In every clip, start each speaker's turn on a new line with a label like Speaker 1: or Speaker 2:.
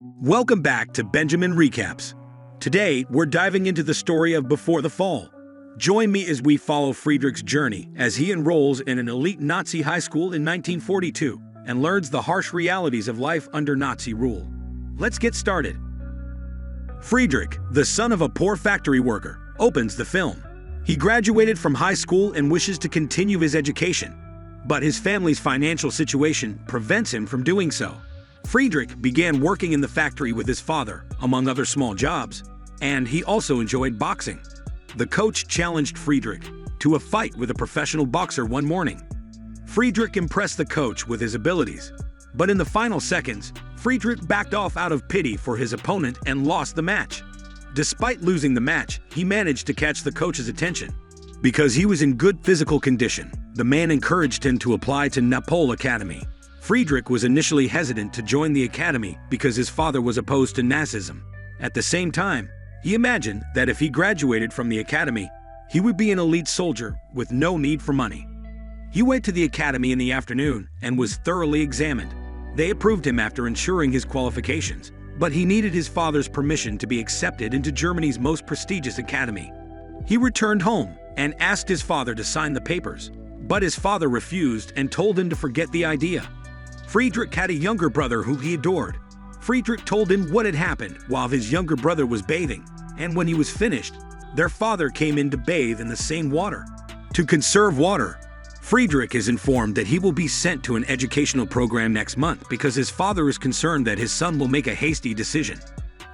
Speaker 1: Welcome back to Benjamin Recaps. Today, we're diving into the story of Before the Fall. Join me as we follow Friedrich's journey as he enrolls in an elite Nazi high school in 1942 and learns the harsh realities of life under Nazi rule. Let's get started. Friedrich, the son of a poor factory worker, opens the film. He graduated from high school and wishes to continue his education, but his family's financial situation prevents him from doing so. Friedrich began working in the factory with his father, among other small jobs, and he also enjoyed boxing. The coach challenged Friedrich to a fight with a professional boxer one morning. Friedrich impressed the coach with his abilities, but in the final seconds, Friedrich backed off out of pity for his opponent and lost the match. Despite losing the match, he managed to catch the coach's attention. Because he was in good physical condition, the man encouraged him to apply to National Academy. Friedrich was initially hesitant to join the academy because his father was opposed to Nazism. At the same time, he imagined that if he graduated from the academy, he would be an elite soldier with no need for money. He went to the academy in the afternoon and was thoroughly examined. They approved him after ensuring his qualifications, but he needed his father's permission to be accepted into Germany's most prestigious academy. He returned home and asked his father to sign the papers, but his father refused and told him to forget the idea. Friedrich had a younger brother who he adored. Friedrich told him what had happened while his younger brother was bathing, and when he was finished, their father came in to bathe in the same water. To conserve water, Friedrich is informed that he will be sent to an educational program next month because his father is concerned that his son will make a hasty decision.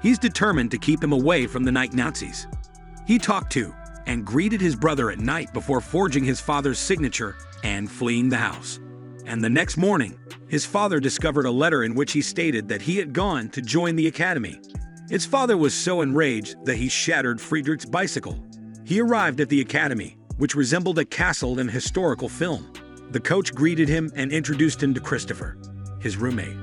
Speaker 1: He's determined to keep him away from the night Nazis. He talked to and greeted his brother at night before forging his father's signature and fleeing the house. And the next morning, his father discovered a letter in which he stated that he had gone to join the academy. His father was so enraged that he shattered Friedrich's bicycle. He arrived at the academy, which resembled a castle in a historical film. The coach greeted him and introduced him to Christopher, his roommate.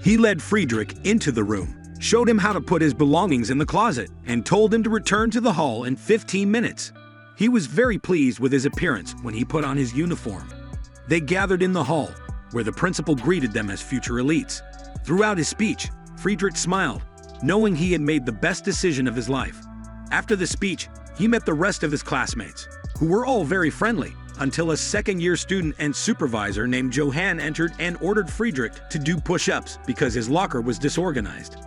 Speaker 1: He led Friedrich into the room, showed him how to put his belongings in the closet, and told him to return to the hall in 15 minutes. He was very pleased with his appearance when he put on his uniform. They gathered in the hall, where the principal greeted them as future elites. Throughout his speech, Friedrich smiled, knowing he had made the best decision of his life. After the speech, he met the rest of his classmates, who were all very friendly, until a second-year student and supervisor named Johann entered and ordered Friedrich to do push-ups because his locker was disorganized.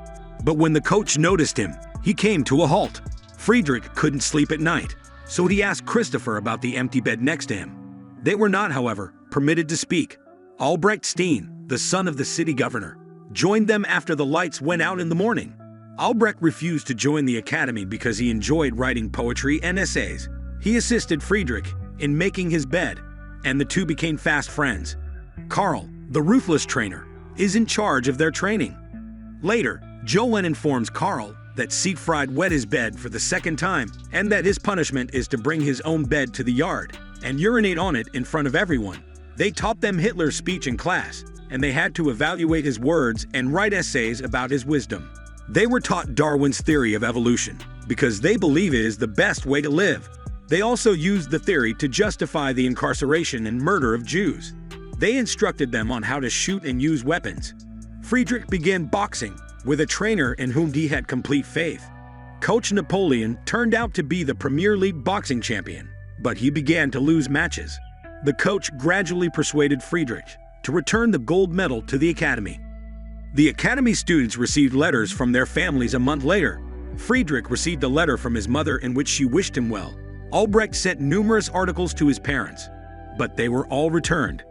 Speaker 1: But when the coach noticed him, he came to a halt. Friedrich couldn't sleep at night, so he asked Christopher about the empty bed next to him. They were not, however, permitted to speak. Albrecht Steen, the son of the city governor, joined them after the lights went out in the morning. Albrecht refused to join the academy because he enjoyed writing poetry and essays. He assisted Friedrich in making his bed, and the two became fast friends. Karl, the ruthless trainer, is in charge of their training. Later, Johann informs Karl that Siegfried wet his bed for the second time and that his punishment is to bring his own bed to the yard and urinate on it in front of everyone. They taught them Hitler's speech in class, and they had to evaluate his words and write essays about his wisdom. They were taught Darwin's theory of evolution because they believe it is the best way to live. They also used the theory to justify the incarceration and murder of Jews. They instructed them on how to shoot and use weapons. Friedrich began boxing with a trainer in whom he had complete faith. Coach Napoleon turned out to be the Premier League boxing champion, but he began to lose matches. The coach gradually persuaded Friedrich to return the gold medal to the academy. The academy students received letters from their families a month later. Friedrich received a letter from his mother in which she wished him well. Albrecht sent numerous articles to his parents, but they were all returned.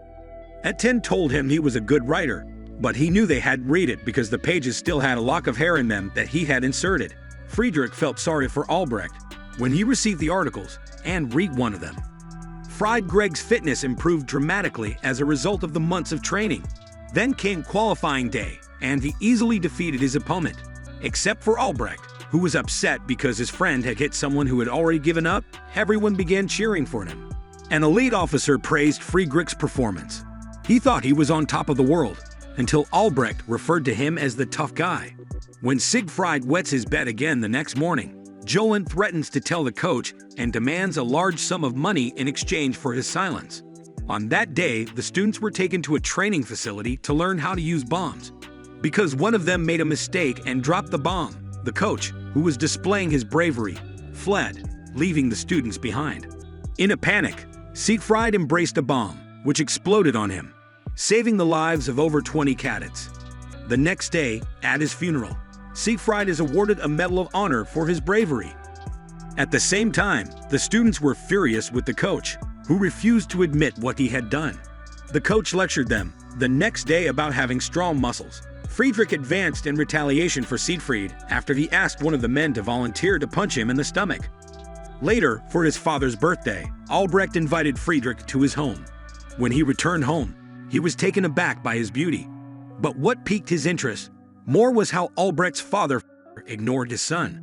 Speaker 1: Etienne told him he was a good writer, but he knew they hadn't read it because the pages still had a lock of hair in them that he had inserted. Friedrich felt sorry for Albrecht when he received the articles and read one of them. Friedrich's fitness improved dramatically as a result of the months of training. Then came qualifying day, and he easily defeated his opponent, except for Albrecht, who was upset because his friend had hit someone who had already given up. Everyone began cheering for him. An elite officer praised Friedrich's performance. He thought he was on top of the world, until Albrecht referred to him as the tough guy. When Siegfried wets his bed again the next morning, Johann threatens to tell the coach and demands a large sum of money in exchange for his silence. On that day, the students were taken to a training facility to learn how to use bombs. because one of them made a mistake and dropped the bomb. The coach, who was displaying his bravery, fled, leaving the students behind. In a panic, Siegfried embraced a bomb, which exploded on him, saving the lives of over 20 cadets. The next day, at his funeral, Siegfried is awarded a Medal of Honor for his bravery. At the same time, the students were furious with the coach, who refused to admit what he had done. The coach lectured them the next day about having strong muscles. Friedrich advanced in retaliation for Siegfried after he asked one of the men to volunteer to punch him in the stomach. Later, for his father's birthday, Albrecht invited Friedrich to his home. When he returned home, he was taken aback by his beauty. But what piqued his interest more was how Albrecht's father ignored his son.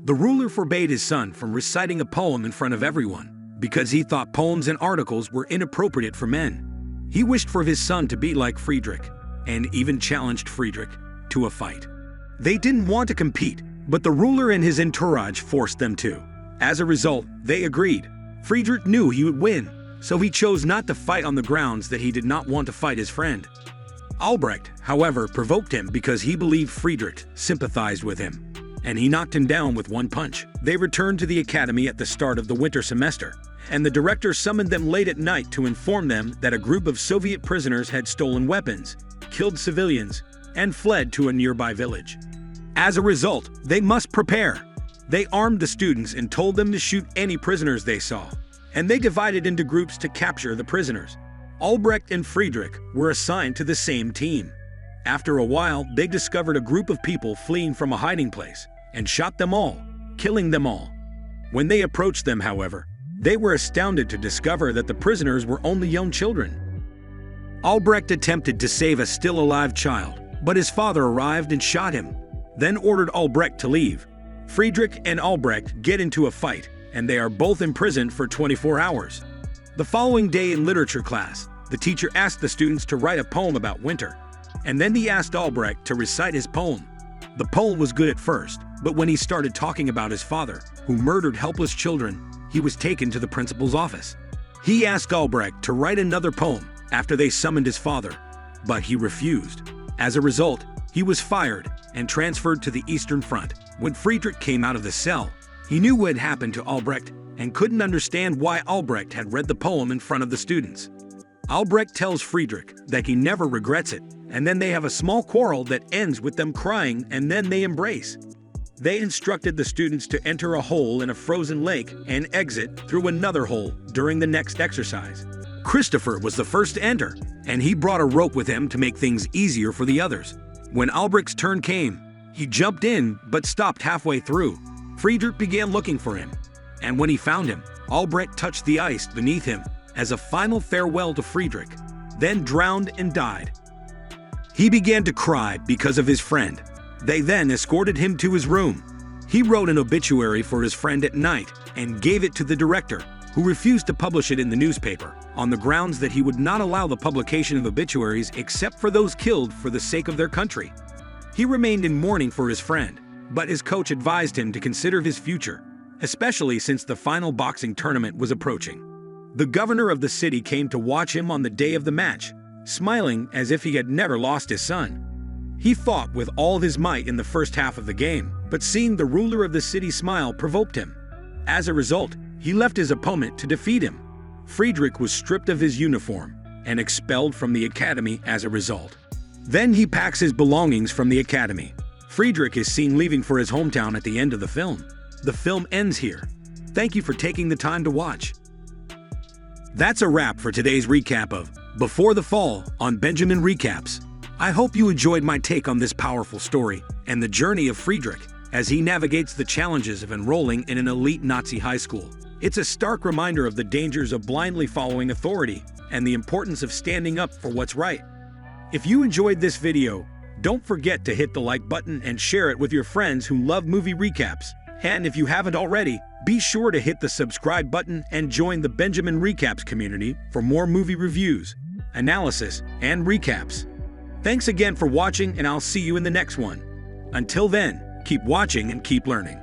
Speaker 1: The ruler forbade his son from reciting a poem in front of everyone because he thought poems and articles were inappropriate for men. He wished for his son to be like Friedrich, and even challenged Friedrich to a fight. They didn't want to compete, but the ruler and his entourage forced them to. As a result, they agreed. Friedrich knew he would win, so he chose not to fight on the grounds that he did not want to fight his friend. Albrecht, however, provoked him because he believed Friedrich sympathized with him, and he knocked him down with one punch. They returned to the academy at the start of the winter semester, and the director summoned them late at night to inform them that a group of Soviet prisoners had stolen weapons, killed civilians, and fled to a nearby village. As a result, they must prepare. They armed the students and told them to shoot any prisoners they saw, and they divided into groups to capture the prisoners. Albrecht and Friedrich were assigned to the same team. After a while, they discovered a group of people fleeing from a hiding place and shot them all, killing them all. When they approached them, however, they were astounded to discover that the prisoners were only young children. Albrecht attempted to save a still alive child, but his father arrived and shot him, then ordered Albrecht to leave. Friedrich and Albrecht get into a fight, and they are both imprisoned for 24 hours. The following day in literature class, the teacher asked the students to write a poem about winter, and then he asked Albrecht to recite his poem. The poem was good at first, but when he started talking about his father, who murdered helpless children, he was taken to the principal's office. He asked Albrecht to write another poem after they summoned his father, but he refused. As a result, he was fired and transferred to the Eastern Front. When Friedrich came out of the cell, he knew what had happened to Albrecht and couldn't understand why Albrecht had read the poem in front of the students. Albrecht tells Friedrich that he never regrets it, and then they have a small quarrel that ends with them crying, and then they embrace. They instructed the students to enter a hole in a frozen lake and exit through another hole during the next exercise. Christopher was the first to enter, and he brought a rope with him to make things easier for the others. When Albrecht's turn came, he jumped in but stopped halfway through. Friedrich began looking for him, and when he found him, Albrecht touched the ice beneath him as a final farewell to Friedrich, then drowned and died. He began to cry because of his friend. They then escorted him to his room. He wrote an obituary for his friend at night and gave it to the director, who refused to publish it in the newspaper on the grounds that he would not allow the publication of obituaries except for those killed for the sake of their country. He remained in mourning for his friend, but his coach advised him to consider his future, especially since the final boxing tournament was approaching. The governor of the city came to watch him on the day of the match, smiling as if he had never lost his son. He fought with all his might in the first half of the game, but seeing the ruler of the city smile provoked him. As a result, he left his opponent to defeat him. Friedrich was stripped of his uniform and expelled from the academy as a result. Then he packs his belongings from the academy. Friedrich is seen leaving for his hometown at the end of the film. The film ends here. Thank you for taking the time to watch. That's a wrap for today's recap of Before the Fall on Benjamin Recaps. I hope you enjoyed my take on this powerful story and the journey of Friedrich as he navigates the challenges of enrolling in an elite Nazi high school. It's a stark reminder of the dangers of blindly following authority and the importance of standing up for what's right. If you enjoyed this video, don't forget to hit the like button and share it with your friends who love movie recaps. And if you haven't already, be sure to hit the subscribe button and join the Benjamin Recaps community for more movie reviews, analysis, and recaps. Thanks again for watching, and I'll see you in the next one. Until then, keep watching and keep learning.